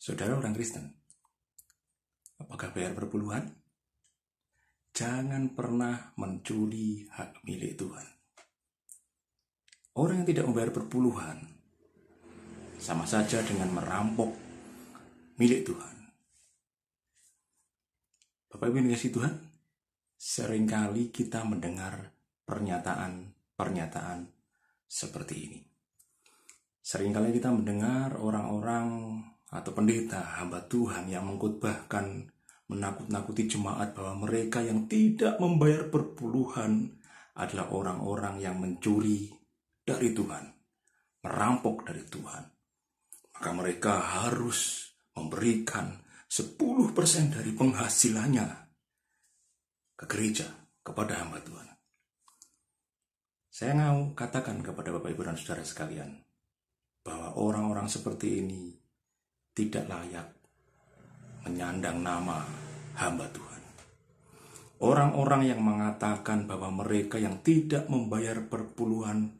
Saudara orang Kristen, apakah bayar perpuluhan? Jangan pernah mencuri hak milik Tuhan. Orang yang tidak membayar perpuluhan sama saja dengan merampok milik Tuhan. Bapak Ibu yang dikasihi Tuhan, seringkali kita mendengar pernyataan seperti ini. Seringkali kita mendengar orang-orang atau pendeta, hamba Tuhan yang mengkhotbahkan, menakut-nakuti jemaat bahwa mereka yang tidak membayar perpuluhan adalah orang-orang yang mencuri dari Tuhan, merampok dari Tuhan. Maka mereka harus memberikan 10% dari penghasilannya ke gereja, kepada hamba Tuhan. Saya mau katakan kepada Bapak Ibu dan Saudara sekalian, bahwa orang-orang seperti ini tidak layak menyandang nama hamba Tuhan. Orang-orang yang mengatakan bahwa mereka yang tidak membayar perpuluhan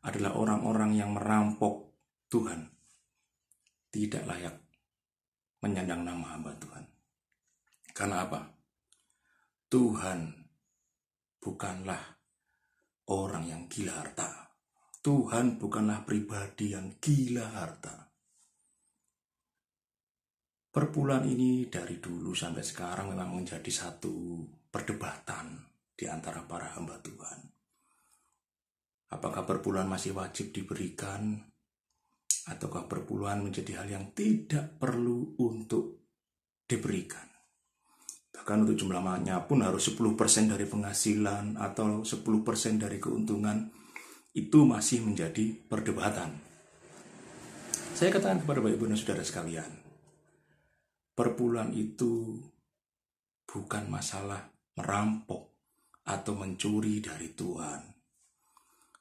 adalah orang-orang yang merampok Tuhan, tidak layak menyandang nama hamba Tuhan. Karena apa? Tuhan bukanlah orang yang gila harta. Tuhan bukanlah pribadi yang gila harta. Perpuluhan ini dari dulu sampai sekarang memang menjadi satu perdebatan di antara para hamba Tuhan. Apakah perpuluhan masih wajib diberikan? Ataukah perpuluhan menjadi hal yang tidak perlu untuk diberikan? Bahkan untuk jumlahnya pun harus 10% dari penghasilan atau 10% dari keuntungan, itu masih menjadi perdebatan. Saya katakan kepada Bapak Ibu dan Saudara sekalian, perpuluhan itu bukan masalah merampok atau mencuri dari Tuhan.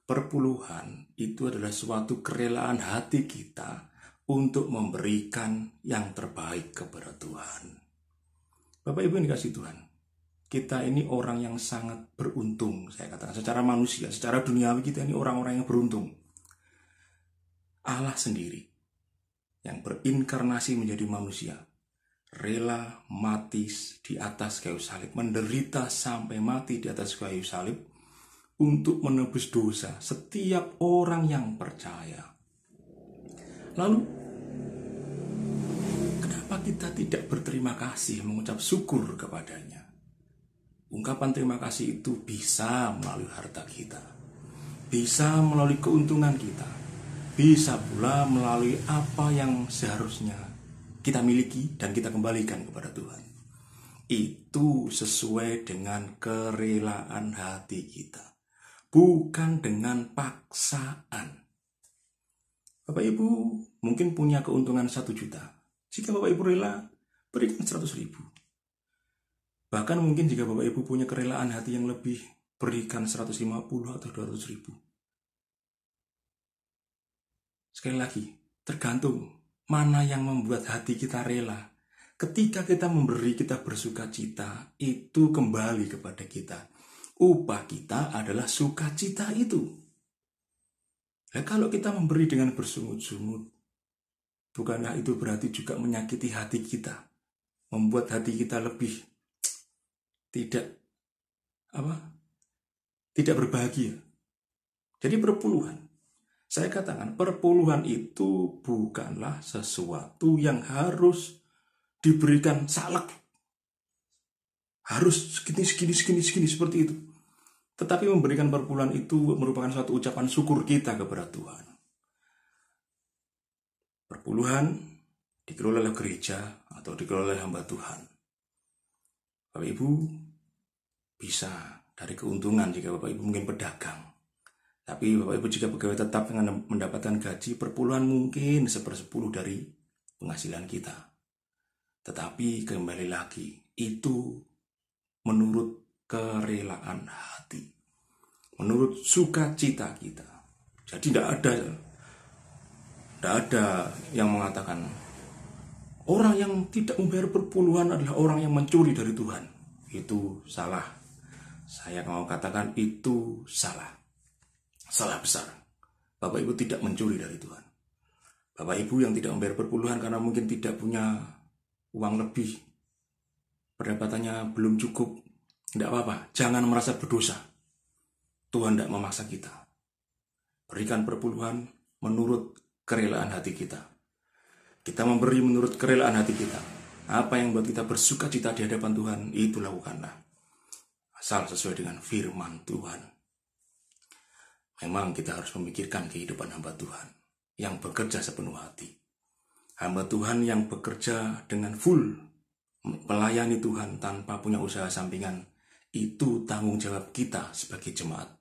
Perpuluhan itu adalah suatu kerelaan hati kita untuk memberikan yang terbaik kepada Tuhan. Bapak Ibu yang dikasihi Tuhan, kita ini orang yang sangat beruntung, saya katakan secara manusia, secara duniawi kita ini orang-orang yang beruntung. Allah sendiri yang berinkarnasi menjadi manusia, rela mati di atas kayu salib, menderita sampai mati di atas kayu salib untuk menebus dosa setiap orang yang percaya. Lalu, kenapa kita tidak berterima kasih, mengucap syukur kepadanya? Ungkapan terima kasih itu bisa melalui harta kita, bisa melalui keuntungan kita, bisa pula melalui apa yang seharusnya kita miliki dan kita kembalikan kepada Tuhan. Itu sesuai dengan kerelaan hati kita, bukan dengan paksaan. Bapak Ibu mungkin punya keuntungan 1 juta. Jika Bapak Ibu rela, berikan 100.000. Bahkan mungkin jika Bapak Ibu punya kerelaan hati yang lebih, berikan 150 atau 200.000. Sekali lagi, tergantung mana yang membuat hati kita rela. Ketika kita memberi, kita bersuka cita, itu kembali kepada kita. Upah kita adalah sukacita itu. Nah, kalau kita memberi dengan bersungut-sungut, bukankah itu berarti juga menyakiti hati kita, membuat hati kita lebih tidak berbahagia. Jadi perpuluhan, saya katakan perpuluhan itu bukanlah sesuatu yang harus diberikan salak, harus segini seperti itu. Tetapi memberikan perpuluhan itu merupakan suatu ucapan syukur kita kepada Tuhan. Perpuluhan dikelola oleh gereja atau dikelola oleh hamba Tuhan. Bapak Ibu bisa dari keuntungan jika Bapak Ibu mungkin pedagang. Tapi Bapak Ibu jika pegawai tetap dengan mendapatkan gaji, perpuluhan mungkin 1/10 dari penghasilan kita. Tetapi kembali lagi, itu menurut kerelaan hati, menurut sukacita kita. Jadi tidak ada yang mengatakan orang yang tidak membayar perpuluhan adalah orang yang mencuri dari Tuhan. Itu salah. Saya mau katakan itu salah besar. Bapak Ibu tidak mencuri dari Tuhan. Bapak Ibu yang tidak membayar perpuluhan karena mungkin tidak punya uang lebih, pendapatannya belum cukup, tidak apa-apa, jangan merasa berdosa. Tuhan tidak memaksa kita. Berikan perpuluhan menurut kerelaan hati kita. Kita memberi menurut kerelaan hati kita. Apa yang membuat kita bersuka cita di hadapan Tuhan, itu lakukanlah. Asal sesuai dengan firman Tuhan. Memang kita harus memikirkan kehidupan hamba Tuhan yang bekerja sepenuh hati. Hamba Tuhan yang bekerja dengan full, melayani Tuhan tanpa punya usaha sampingan, itu tanggung jawab kita sebagai jemaat.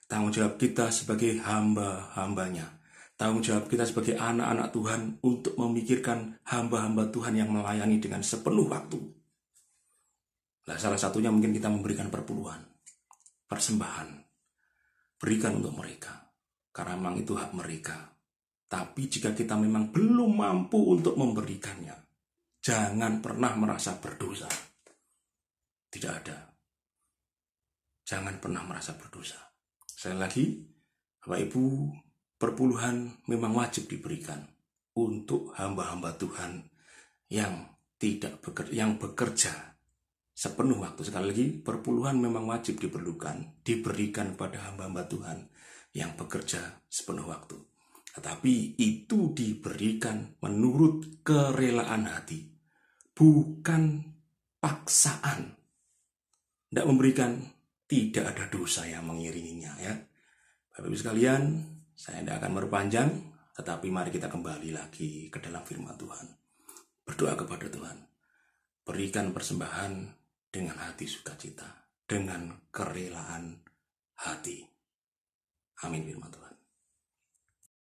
Tanggung jawab kita sebagai hamba-hambanya. Tanggung jawab kita sebagai anak-anak Tuhan untuk memikirkan hamba-hamba Tuhan yang melayani dengan sepenuh waktu. Nah, salah satunya mungkin kita memberikan perpuluhan, persembahan. Berikan untuk mereka, karena memang itu hak mereka. Tapi jika kita memang belum mampu untuk memberikannya, jangan pernah merasa berdosa. Tidak ada. Jangan pernah merasa berdosa. Sekali lagi, Bapak Ibu, perpuluhan memang wajib diberikan untuk hamba-hamba Tuhan yang bekerja sepenuh waktu. Sekali lagi, perpuluhan memang wajib diberikan pada hamba-hamba Tuhan yang bekerja sepenuh waktu. Tetapi itu diberikan menurut kerelaan hati, bukan paksaan. Tidak memberikan, tidak ada dosa yang mengiringinya, ya. Bapak Ibu sekalian, saya tidak akan berpanjang, tetapi mari kita kembali lagi ke dalam firman Tuhan. Berdoa kepada Tuhan. Berikan persembahan dengan hati sukacita, dengan kerelaan hati. Amin firman Tuhan.